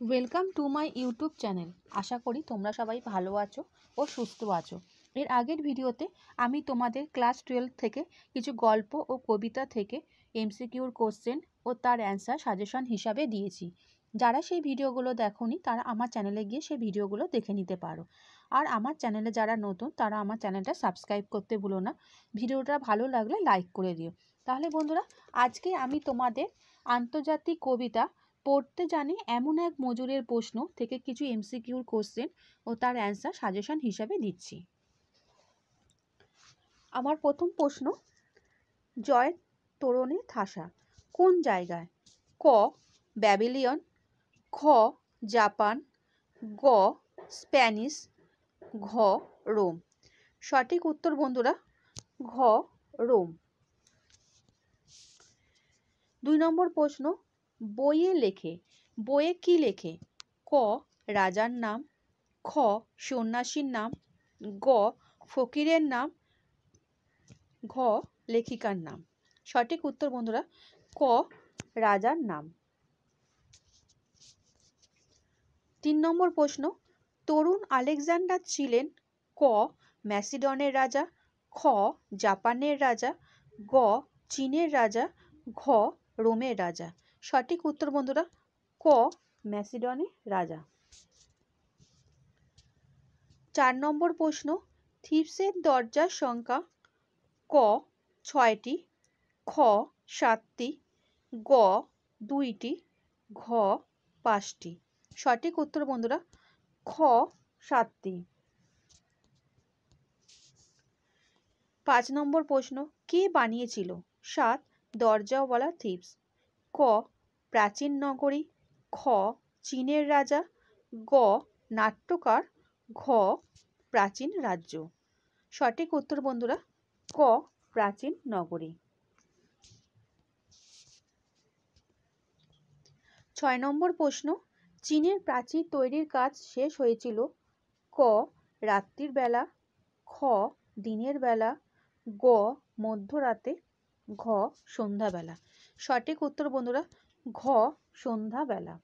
Welcome to my YouTube channel. আশা করি তোমরা সবাই ভালো আছো ও সুস্থ আছো। এর আগের ভিডিওতে আমি তোমাদের ক্লাস 12 থেকে কিছু গল্প ও কবিতা থেকে এমসিকিউর কোশ্চেন ও তার অ্যান্সার সাজেশন হিসাবে দিয়েছি। যারা সেই ভিডিওগুলো দেখোনি তারা আমার চ্যানেলে গিয়ে সেই ভিডিওগুলো দেখে নিতে পারো। আর আমার চ্যানেলে যারা নতুন তারা আমার চ্যানেলটা সাবস্ক্রাইব করতে ভুলো না। ভিডিওটা ভালো লাগলে লাইক করে দিও। তাহলে বন্ধুরা, আজকে আমি তোমাদের আন্তর্জাতিক কবিতা পড়তে জানি এমন এক মজুরের প্রশ্ন থেকে কিছু এমসিকিউর কোশ্চেন ও তার অ্যান্সার সাজেশন হিসাবে দিচ্ছি। আমার প্রথম প্রশ্ন, জয়ের তোরণে ঠাসা কোন জায়গায়? ক ব্যাবিলিয়ন, খ জাপান, গ স্প্যানিশ, ঘ রোম। সঠিক উত্তর বন্ধুরা ঘ রোম। 2 নম্বর প্রশ্ন, বইয়ে লেখে। বইয়ে কি লেখে? ক রাজার নাম, খ সন্ন্যাসীর নাম, গ ফকিরের নাম, ঘ লেখিকার নাম। সঠিক উত্তর বন্ধুরা ক রাজার নাম। 3 নম্বর প্রশ্ন, তরুণ আলেকজান্ডার ছিলেন ক ম্যাসিডনের রাজা, খ জাপানের রাজা, গ চীনের রাজা, ঘ রোমের রাজা। সঠিক উত্তর বন্ধুরা ক ম্যাসিডনের রাজা। 4 নম্বর প্রশ্ন, থিবসের দরজার সংখ্যা ক 6টি, খ 7টি, গ 2টি, ঘ 5টি। সঠিক উত্তর বন্ধুরা খ 7টি। 5 নম্বর প্রশ্ন, কে বানিয়েছিল 7 দরজাওয়ালা থিবস? ক প্রাচীন নগরী, খ চীনের রাজা, গ নাট্যকার, ঘ প্রাচীন রাজ্য। সঠিক উত্তর বন্ধুরা ক প্রাচীন নগরী। 6 নম্বর প্রশ্ন, চীনের প্রাচীর তৈরির কাজ শেষ হয়েছিল ক রাত্রির বেলা, খ দিনের বেলা, গ মধ্যরাতে, ঘ সন্ধ্যাবেলা। সঠিক উত্তর বন্ধুরা ঘ সন্ধ্যাবেলা।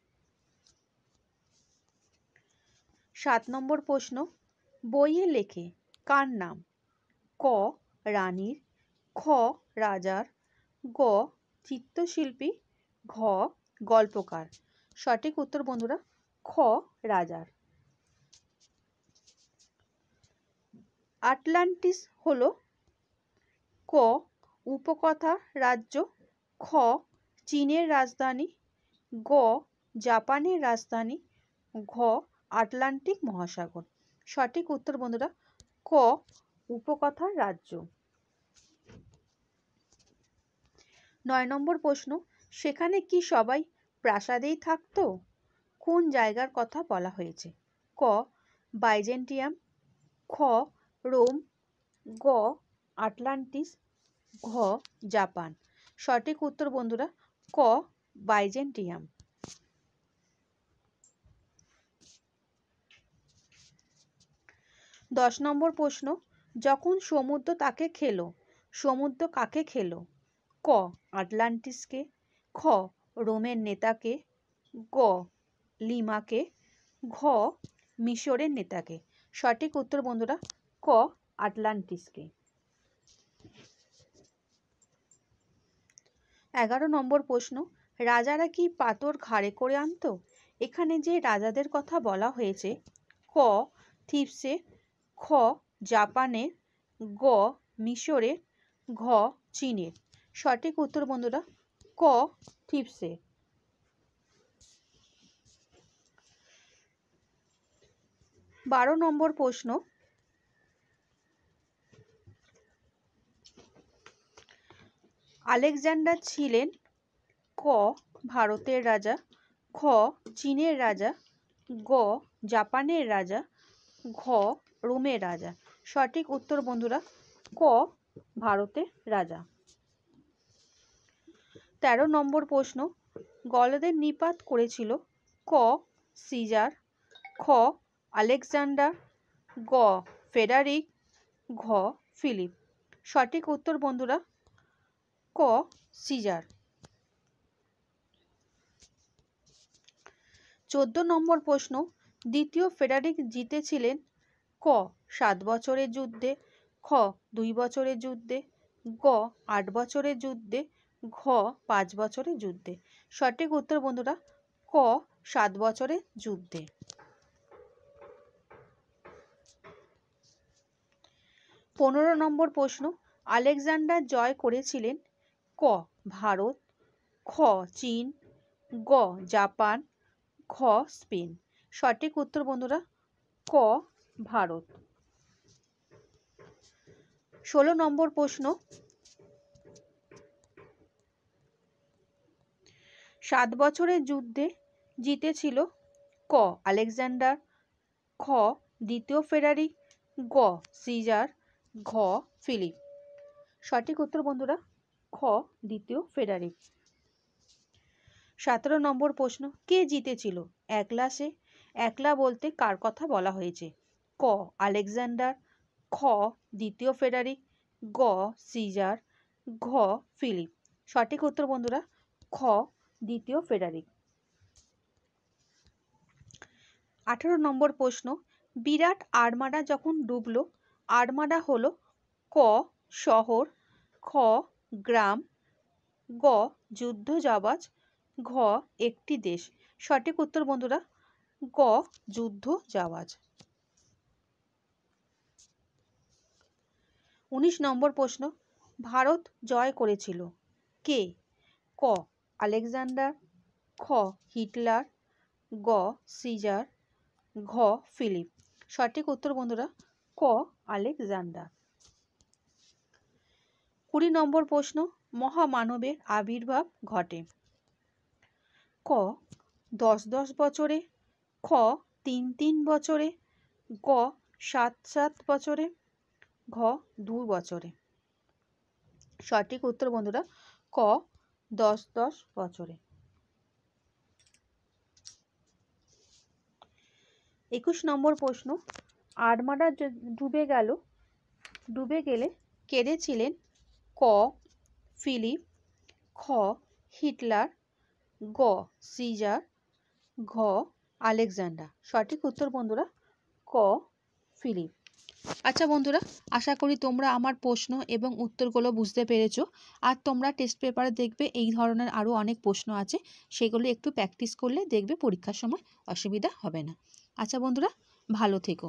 7 নম্বর প্রশ্ন, বইয়ে লেখে কার নাম? ক রানীর, খ রাজার, গ চিত্রশিল্পী, ঘ গল্পকার। সঠিক উত্তর বন্ধুরা খ রাজার। আটলান্টিস হলো ক উপকথা রাজ্য, খ চীনের রাজধানী, গ জাপানের রাজধানী, ঘ আটলান্টিক মহাসাগর। সঠিক উত্তর বন্ধুরা ক উপকথা রাজ্য। 9 নম্বর প্রশ্ন, সেখানে কি সবাই প্রাসাদেই থাকতো? কোন জায়গার কথা বলা হয়েছে? ক বাইজেন্টিয়াম, খ রোম, গ আটলান্টিস, ঘ জাপান। সঠিক উত্তর বন্ধুরা ক বাইজেন্টিয়াম। 10 নম্বর প্রশ্ন, যখন সমুদ্র তাকে খেলো, সমুদ্র কাকে খেলো? ক আটলান্টিসকে, খ রোমের নেতাকে, গ লিমাকে, ঘ মিশরের নেতাকে। সঠিক উত্তর বন্ধুরা ক আটলান্টিসকে। 11 নম্বর প্রশ্ন, রাজারা কি পাথর ঘাড়ে করে আনতো? এখানে যে রাজাদের কথা বলা হয়েছে ক থিবসে, খ জাপানের, গ মিশরের, ঘ চীনের। সঠিক উত্তর বন্ধুরা ক থিবসে। 12 নম্বর প্রশ্ন, আলেকজান্ডার ছিলেন ক ভারতের রাজা, খ চীনের রাজা, গ জাপানের রাজা, ঘ রোমের রাজা। সঠিক উত্তর বন্ধুরা ক ভারতের রাজা। 13 নম্বর প্রশ্ন, গলদের নিপাত করেছিল ক সিজার, খ আলেকজান্ডার, গ ফেডারিক, ঘ ফিলিপ। সঠিক উত্তর বন্ধুরা ক সিজার। 14 নম্বর প্রশ্ন, দ্বিতীয় ফ্রেডারিক জিতেছিলেন ক 7 বছরের যুদ্ধে, খ 2 বছরের যুদ্ধে, গ 8 বছরের যুদ্ধে, ঘ 5 বছরের যুদ্ধে। সঠিক উত্তর বন্ধুরা ক 7 বছরের যুদ্ধে। 15 নম্বর প্রশ্ন, আলেকজান্ডার জয় করেছিলেন ক ভারত, খ চীন, গ জাপান, খ স্পেন। সঠিক উত্তর বন্ধুরা ক ভারত। 16 নম্বর প্রশ্ন, 7 বছরের যুদ্ধে জিতেছিল ক আলেকজান্ডার, খ দ্বিতীয় ফেরারি, গ সিজার, ঘ ফিলিপ। সঠিক উত্তর বন্ধুরা খ দ্বিতীয় ফেরারি। 17 নম্বর প্রশ্ন, কে জিতেছিল? একলা সে। একলা বলতে কার কথা বলা হয়েছে? ক আলেকজান্ডার, খ দ্বিতীয় ফেরারি, গ সিজার, ঘ ফিলিপ। সঠিক উত্তর বন্ধুরা খ দ্বিতীয় ফেরারি। 18 নম্বর প্রশ্ন, বিরাট আর্মাডা যখন ডুবলো, আর্মাডা হলো ক শহর, খ গ্রাম, গ যুদ্ধ জাহাজ, ঘ একটি দেশ। সঠিক উত্তর বন্ধুরা গ যুদ্ধ জাহাজ। 19 নম্বর প্রশ্ন, ভারত জয় করেছিল কে? ক আলেকজান্ডার, খ হিটলার, গ সিজার, ঘ ফিলিপ। সঠিক উত্তর বন্ধুরা ক আলেকজান্ডার। 20 নম্বর প্রশ্ন, মহামানবের আবির্ভাব ঘটে ক 10-10 বছরে, খ 3-3 বছরে, গ 7-7 বছরে, ঘ 2 বছরে। সঠিক উত্তর বন্ধুরা ক 10-10 বছরে। 21 নম্বর প্রশ্ন, আর্মাডা ডুবে গেলে কেঁদেছিলেন ক ফিলিপ, খ হিটলার, গ সিজার, ঘ আলেকজান্ডার। সঠিক উত্তর বন্ধুরা ক ফিলিপ। আচ্ছা বন্ধুরা, আশা করি তোমরা আমার প্রশ্ন এবং উত্তরগুলো বুঝতে পেরেছো। আর তোমরা টেস্ট পেপারে দেখবে এই ধরনের আরও অনেক প্রশ্ন আছে, সেগুলো একটু প্র্যাকটিস করলে দেখবে পরীক্ষার সময় অসুবিধা হবে না। আচ্ছা বন্ধুরা, ভালো থেকো।